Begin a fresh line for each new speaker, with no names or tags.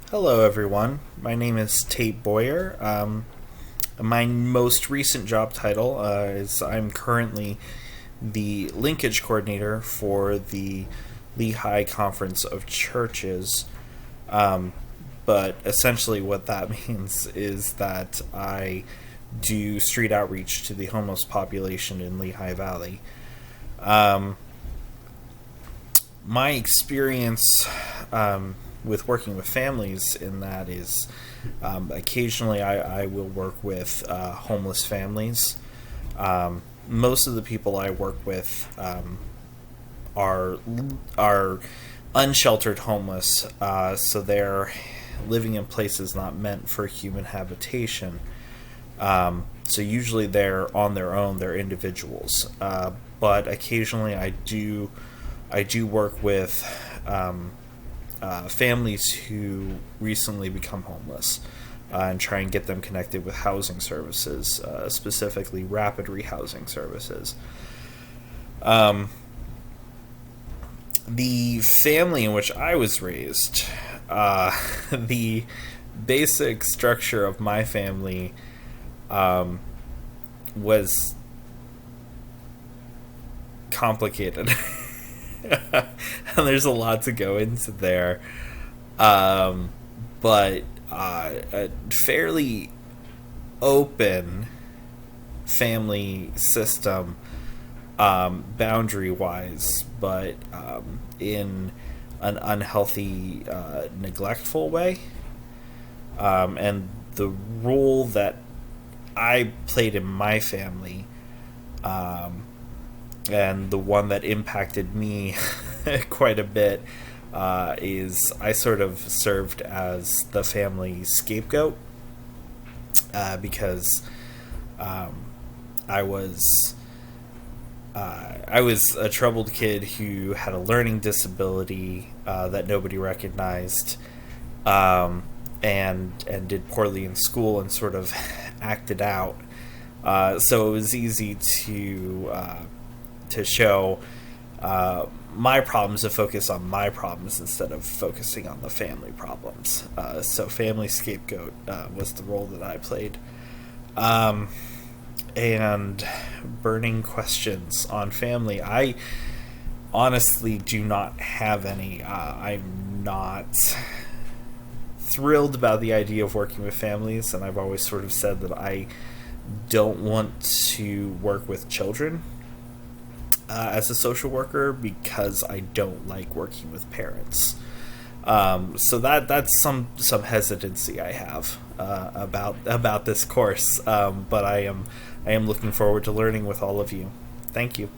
Hello, everyone. My name is Tate Boyer. My most recent job title is I'm currently the linkage coordinator for the Lehigh Conference of Churches. Um, but essentially, what that means is that I do street outreach to the homeless population in Lehigh Valley. Um, my experience with working with families in that is occasionally I will work with homeless families. Most of the people I work with are are unsheltered homeless, so they're living in places not meant for human habitation. So usually they're on their own; they're individuals. But occasionally I do work with families who recently become homeless and try and get them connected with housing services, specifically rapid rehousing services. Um, the family in which I was raised, the basic structure of my family um, was complicated. And there's a lot to go into there. Um, but a fairly open family system, boundary wise, but in an unhealthy, neglectful way. And the role that I played in my family, um, and the one that impacted me quite a bit, is I sort of served as the family scapegoat, because um, I was I was a troubled kid who had a learning disability that nobody recognized, um, and did poorly in school and sort of acted out. So it was easy to show my problems, to focus on my problems instead of focusing on the family problems. So family scapegoat was the role that I played. Um, and burning questions on family. I honestly do not have any. I'm not thrilled about the idea of working with families, and I've always sort of said that I don't want to work with children as a social worker because I don't like working with parents. So that's some hesitancy I have about this course, but I am looking forward to learning with all of you. Thank you.